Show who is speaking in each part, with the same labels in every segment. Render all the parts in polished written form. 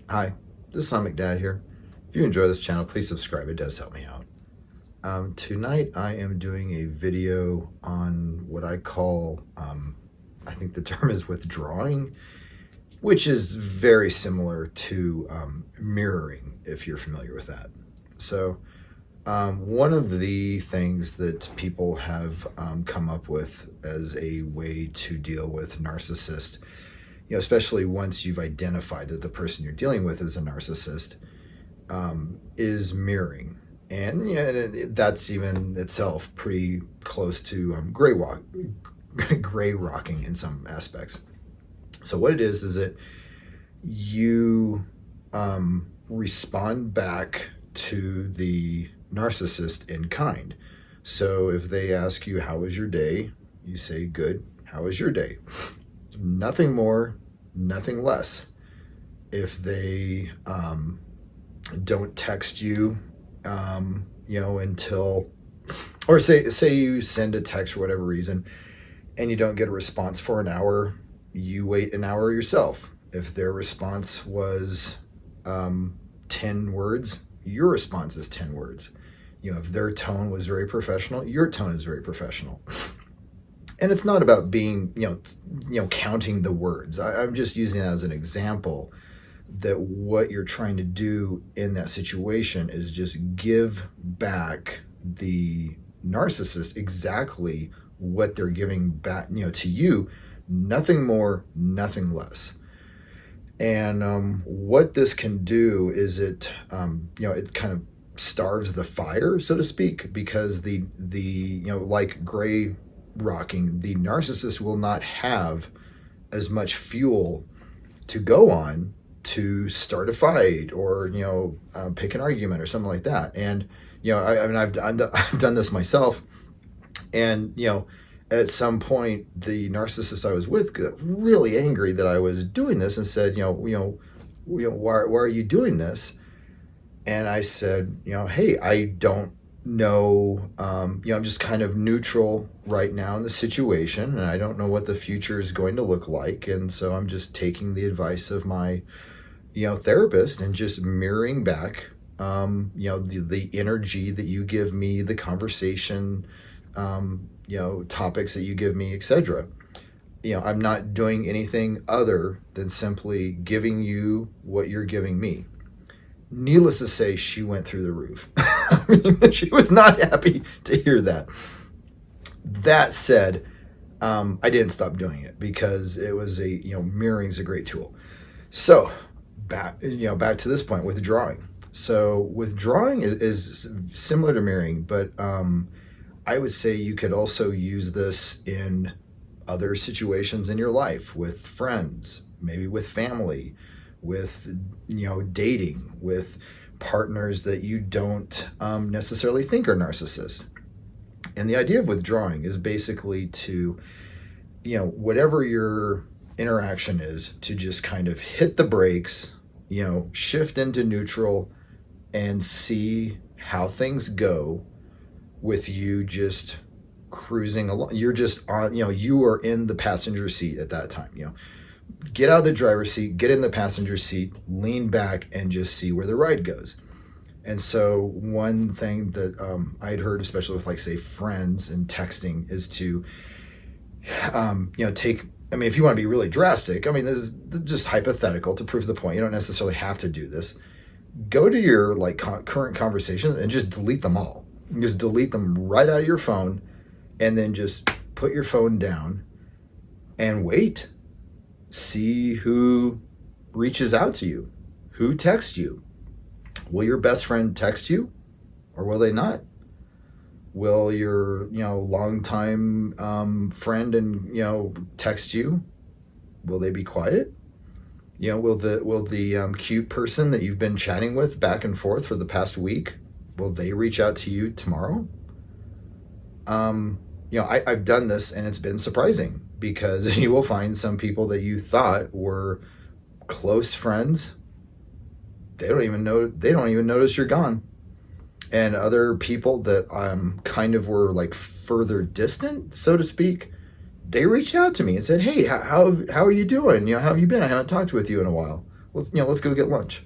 Speaker 1: Hi, this is Islamic Dad here. If you enjoy this channel, please subscribe. It does help me out. Tonight I am doing a video on what I call, I think the term is withdrawing, which is very similar to mirroring, if you're familiar with that. So one of the things that people have come up with as a way to deal with narcissists, especially once you've identified that the person you're dealing with is a narcissist, is mirroring. And that's even itself pretty close to gray rocking in some aspects. So what it is that you respond back to the narcissist in kind. So if they ask you, how was your day? You say, good. How was your day? Nothing more, nothing less. If they don't text you, until, or say you send a text for whatever reason and you don't get a response for an hour, you wait an hour yourself. If their response was 10 words, your response is 10 words. If their tone was very professional, your tone is very professional. And it's not about being, counting the words. I'm just using it as an example that what you're trying to do in that situation is just give back the narcissist exactly what they're giving back, to you, nothing more, nothing less. And what this can do is it kind of starves the fire, so to speak, because the like gray rocking, the narcissist will not have as much fuel to go on to start a fight or pick an argument or something like that. And I've done this myself, and at some point the narcissist I was with got really angry that I was doing this and said, why are you doing this? And I said, hey, I don't know, I'm just kind of neutral right now in the situation, and I don't know what the future is going to look like, and so I'm just taking the advice of my therapist and just mirroring back the energy that you give me, the conversation, topics that you give me, etc. I'm not doing anything other than simply giving you what you're giving me. Needless to say, she went through the roof. I mean, she was not happy to hear that. That said, I didn't stop doing it because it was mirroring is a great tool. So back to this point, withdrawing. So withdrawing is similar to mirroring, but I would say you could also use this in other situations in your life, with friends, maybe with family, with dating, with partners that you don't necessarily think are narcissists. And the idea of withdrawing is basically to whatever your interaction is, to just kind of hit the brakes, shift into neutral and see how things go with you just cruising along. You're just on, you are in the passenger seat at that time. Get out of the driver's seat, get in the passenger seat, lean back, and just see where the ride goes. And so one thing that I'd heard, especially with, like, say, friends and texting, is to, take, if you want to be really drastic, this is just hypothetical to prove the point. You don't necessarily have to do this. Go to your current conversations and just delete them all. Just delete them right out of your phone, and then just put your phone down and wait. See who reaches out to you, who texts you. Will your best friend text you, or will they not? Will your longtime friend and text you? Will they be quiet? Will the cute person that you've been chatting with back and forth for the past week, will they reach out to you tomorrow? I've done this, and it's been surprising, because you will find some people that you thought were close friends, they don't even notice you're gone. And other people that kind of were like further distant, so to speak, they reached out to me and said, hey, how are you doing? How have you been? I haven't talked with you in a while. let's go get lunch.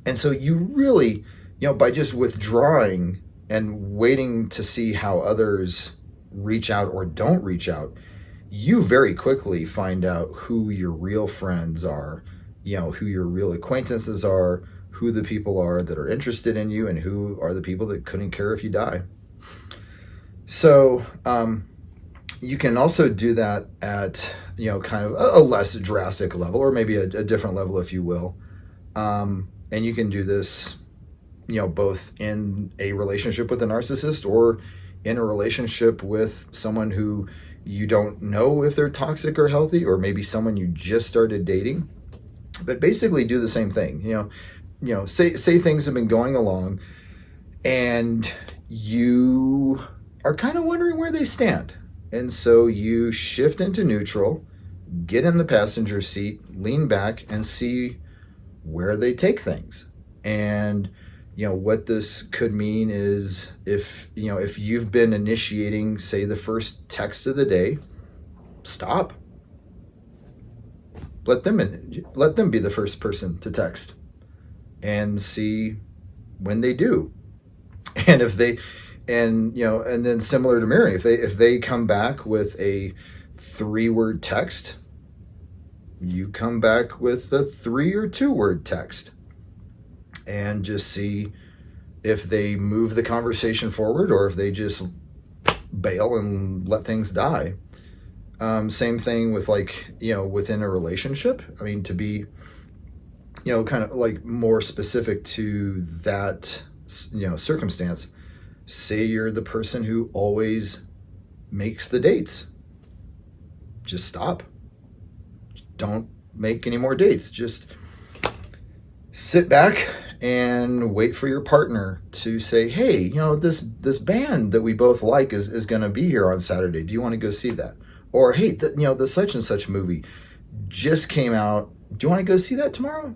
Speaker 1: And so you really, by just withdrawing and waiting to see how others reach out or don't reach out, you very quickly find out who your real friends are, who your real acquaintances are, who the people are that are interested in you, and who are the people that couldn't care if you die. So you can also do that at, kind of a less drastic level, or maybe a different level, if you will. And you can do this, both in a relationship with a narcissist or in a relationship with someone who you don't know if they're toxic or healthy, or maybe someone you just started dating. But basically do the same thing. Say things have been going along and you are kind of wondering where they stand. And so you shift into neutral, get in the passenger seat, lean back, and see where they take things. And what this could mean is if you've been initiating, say, the first text of the day, stop. Let them be the first person to text and see when they do. And if they, and then similar to Mary, if they come back with a 3-word text, you come back with a 3 or 2-word text, and just see if they move the conversation forward or if they just bail and let things die. Same thing with within a relationship. I mean, to be, kind of like more specific to that, circumstance. Say you're the person who always makes the dates. Just stop. Don't make any more dates. Just sit back and wait for your partner to say, hey, this band that we both like is going to be here on Saturday. Do you want to go see that? Or, hey, the such and such movie just came out. Do you want to go see that tomorrow?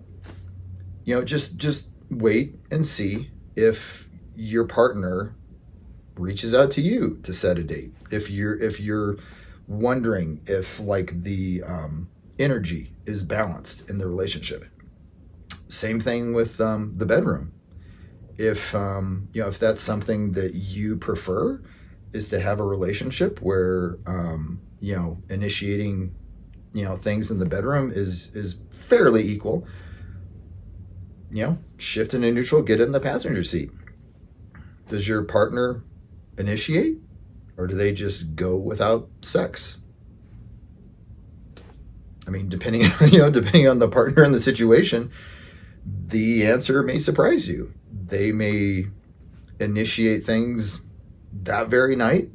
Speaker 1: Just wait and see if your partner reaches out to you to set a date. If you're wondering if the energy is balanced in the relationship. Same thing with the bedroom. If if that's something that you prefer, is to have a relationship where initiating things in the bedroom is fairly equal. Shift into neutral, get in the passenger seat. Does your partner initiate, or do they just go without sex? I mean, depending on the partner and the situation, the answer may surprise you. They may initiate things that very night,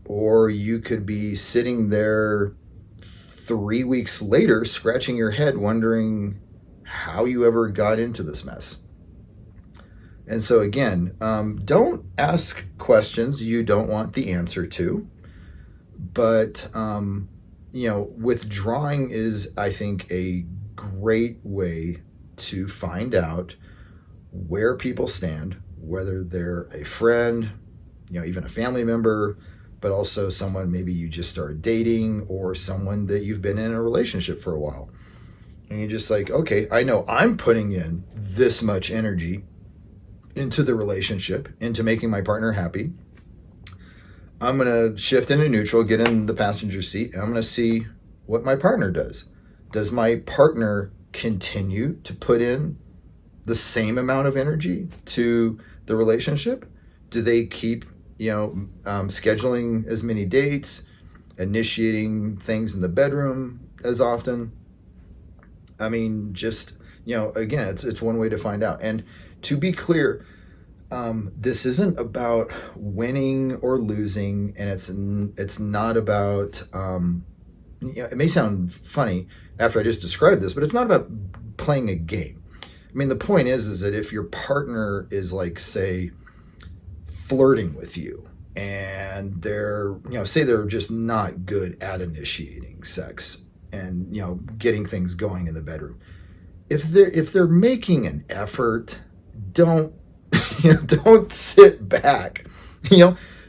Speaker 1: or you could be sitting there 3 weeks later scratching your head wondering how you ever got into this mess. And so again, don't ask questions you don't want the answer to, but withdrawing is, I think, a great way to find out where people stand, whether they're a friend, even a family member, but also someone maybe you just started dating, or someone that you've been in a relationship for a while. And you're just like, okay, I know I'm putting in this much energy into the relationship, into making my partner happy. I'm going to shift into neutral, get in the passenger seat, and I'm going to see what my partner does. Does my partner continue to put in the same amount of energy to the relationship? Do they keep, scheduling as many dates, initiating things in the bedroom as often? I mean, just, again, it's one way to find out. And to be clear, this isn't about winning or losing, and it's not about, it may sound funny after I just described this, but it's not about playing a game. I mean, the point is that if your partner is say flirting with you, and they're, say they're just not good at initiating sex and, getting things going in the bedroom. If they're making an effort, don't sit back,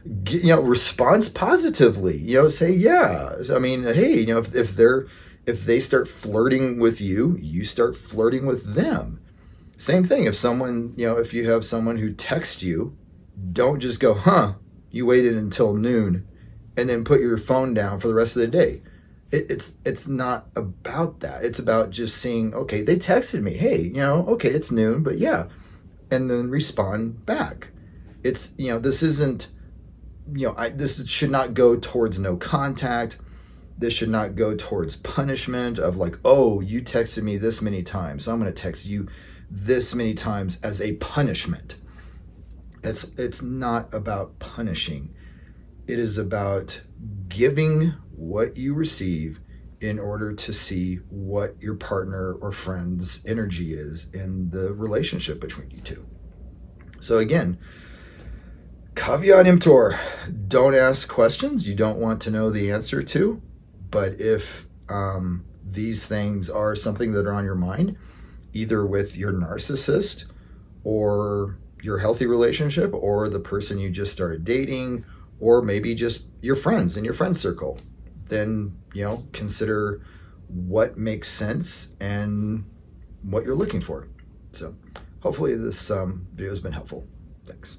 Speaker 1: respond positively, say, yeah. I mean, hey, if they're If they start flirting with you, you start flirting with them. Same thing. If someone, if you have someone who texts you, don't just go, you waited until noon and then put your phone down for the rest of the day. It's not about that. It's about just seeing, okay, they texted me, hey, okay, it's noon, but yeah, and then respond back. It's, this isn't, this should not go towards no contact. This should not go towards punishment of like, oh, you texted me this many times, so I'm going to text you this many times as a punishment. It's not about punishing. It is about giving what you receive in order to see what your partner or friend's energy is in the relationship between you two. So again, caveat emptor, don't ask questions you don't want to know the answer to. But if these things are something that are on your mind, either with your narcissist or your healthy relationship or the person you just started dating, or maybe just your friends in your friend circle, then, consider what makes sense and what you're looking for. So hopefully this video has been helpful. Thanks.